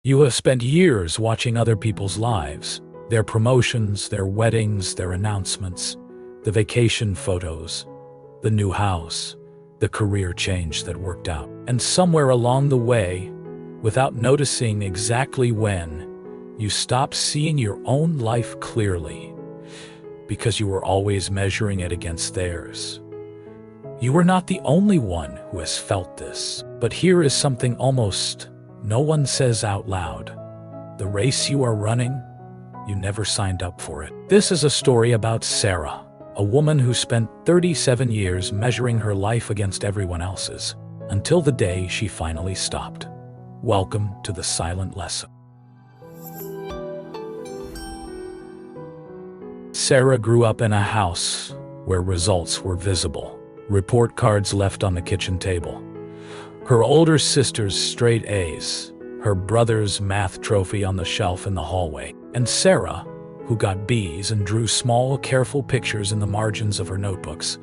You have spent years watching other people's lives, their promotions, their weddings, their announcements, the vacation photos, the new house, the career change that worked out. And somewhere along the way, without noticing exactly when, you stopped seeing your own life clearly because you were always measuring it against theirs. You were not the only one who has felt this, but here is something almost no one says out loud. The race you are running, you never signed up for it. This is a story about Sarah, a woman who spent 37 years measuring her life against everyone else's, until the day she finally stopped. Welcome to the silent lesson. Sarah grew up in a house where results were visible. Report cards left on the kitchen table. Her older sister's straight A's, her brother's math trophy on the shelf in the hallway, and Sarah, who got B's and drew small, careful pictures in the margins of her notebooks,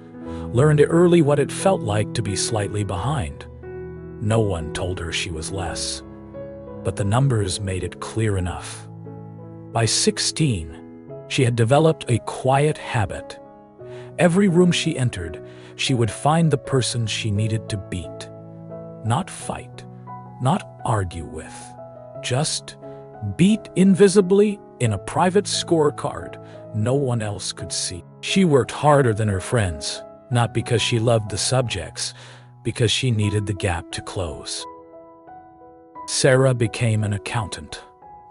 learned early what it felt like to be slightly behind. No one told her she was less, but the numbers made it clear enough. By 16, she had developed a quiet habit. Every room she entered, she would find the person she needed to beat. Not fight, not argue with, just beat invisibly in a private scorecard no one else could see. She worked harder than her friends, not because she loved the subjects, because she needed the gap to close. Sarah became an accountant.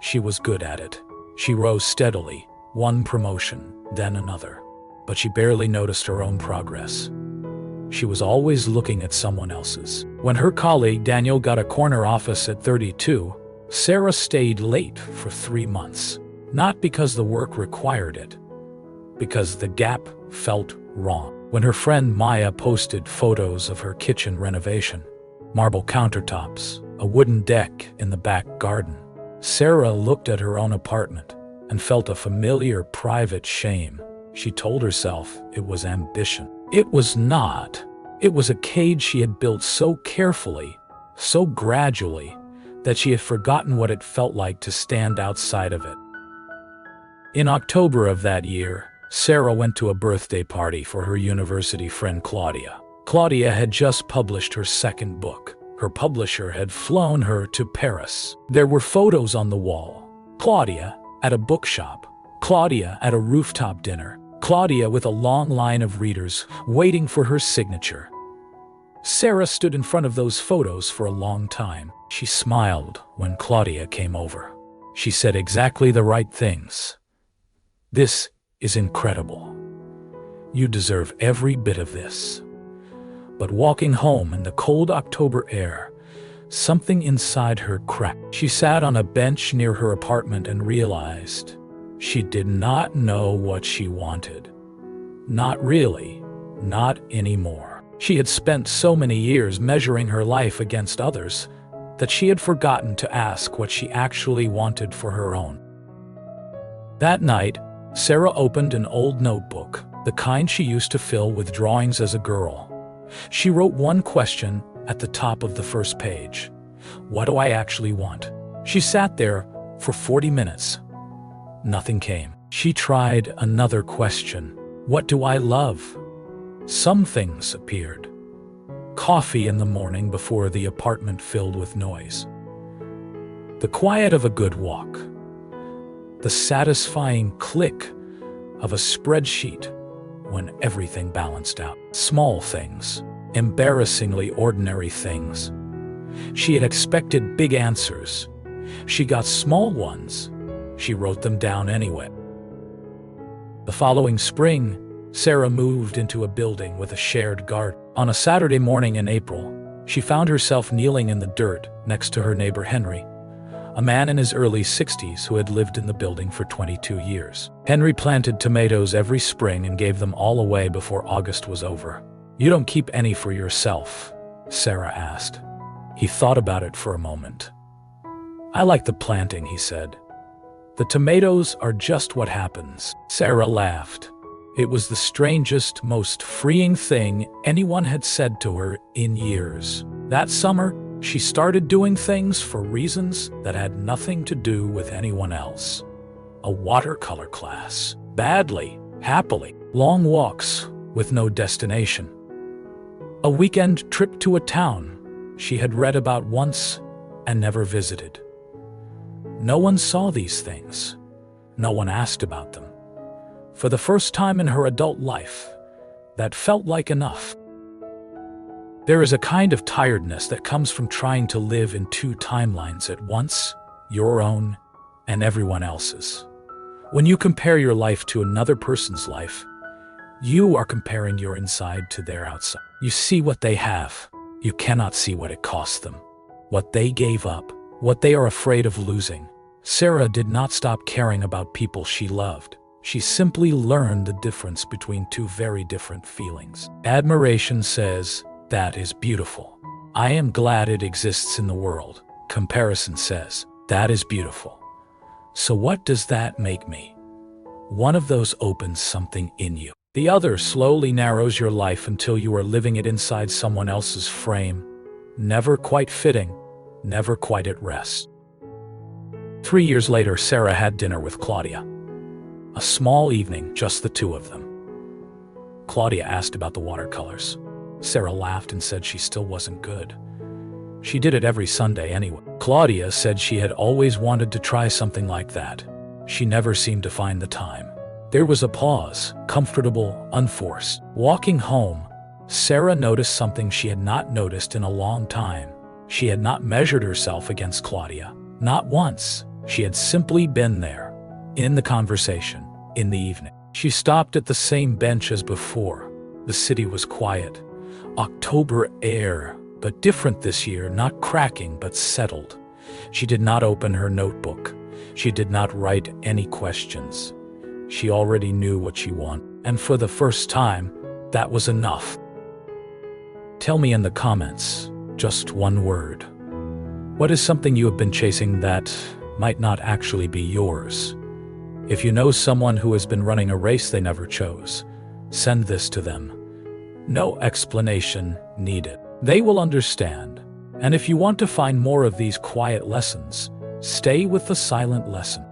She was good at it. She rose steadily, one promotion, then another. But she barely noticed her own progress. She was always looking at someone else's. When her colleague Daniel got a corner office at 32, Sarah stayed late for 3 months. Not because the work required it, because the gap felt wrong. When her friend Maya posted photos of her kitchen renovation, marble countertops, a wooden deck in the back garden, Sarah looked at her own apartment and felt a familiar private shame. She told herself it was ambition. It was not. It was a cage she had built so carefully, so gradually, that she had forgotten what it felt like to stand outside of it. In October of that year, Sarah went to a birthday party for her university friend Claudia. Claudia had just published her second book. Her publisher had flown her to Paris. There were photos on the wall. Claudia at a bookshop. Claudia at a rooftop dinner. Claudia with a long line of readers waiting for her signature. Sarah stood in front of those photos for a long time. She smiled when Claudia came over. She said exactly the right things. "This is incredible. You deserve every bit of this." But walking home in the cold October air, something inside her cracked. She sat on a bench near her apartment and realized she did not know what she wanted. Not really, not anymore. She had spent so many years measuring her life against others that she had forgotten to ask what she actually wanted for her own. That night, Sarah opened an old notebook, the kind she used to fill with drawings as a girl. She wrote one question at the top of the first page. What do I actually want? She sat there for 40 minutes. Nothing came. She tried another question. What do I love? Some things appeared. Coffee in the morning before the apartment filled with noise. The quiet of a good walk. The satisfying click of a spreadsheet when everything balanced out. Small things, embarrassingly ordinary things. She had expected big answers. She got small ones. She wrote them down anyway. The following spring, Sarah moved into a building with a shared garden. On a Saturday morning in April, she found herself kneeling in the dirt next to her neighbor Henry, a man in his early 60s who had lived in the building for 22 years. Henry planted tomatoes every spring and gave them all away before August was over. "You don't keep any for yourself?" Sarah asked. He thought about it for a moment. "I like the planting," he said. "The tomatoes are just what happens." Sarah laughed. It was the strangest, most freeing thing anyone had said to her in years. That summer, She started doing things for reasons that had nothing to do with anyone else. A watercolor class, badly, happily, long walks with no destination. A weekend trip to a town she had read about once and never visited. No one saw these things. No one asked about them. For the first time in her adult life, that felt like enough. There is a kind of tiredness that comes from trying to live in two timelines at once, your own and everyone else's. When you compare your life to another person's life, you are comparing your inside to their outside. You see what they have. You cannot see what it cost them, what they gave up, what they are afraid of losing. Sarah did not stop caring about people she loved. She simply learned the difference between two very different feelings. Admiration says, "That is beautiful. I am glad it exists in the world." Comparison says, "That is beautiful. So what does that make me?" One of those opens something in you. The other slowly narrows your life until you are living it inside someone else's frame, never quite fitting, never quite at rest. 3 years later, Sarah had dinner with Claudia. A small evening, just the two of them. Claudia asked about the watercolors. Sarah laughed and said she still wasn't good. She did it every Sunday anyway. Claudia said she had always wanted to try something like that. She never seemed to find the time. There was a pause, comfortable, unforced. Walking home, Sarah noticed something she had not noticed in a long time. She had not measured herself against Claudia. Not once. She had simply been there, in the conversation, in the evening. She stopped at the same bench as before. The city was quiet. October air, but different this year, not cracking but settled. She did not open her notebook. She did not write any questions. She already knew what she wanted, and for the first time, that was enough. Tell me in the comments, just one word. What is something you have been chasing that might not actually be yours? If you know someone who has been running a race they never chose, send this to them. No explanation needed. They will understand. And if you want to find more of these quiet lessons, stay with the silent lesson.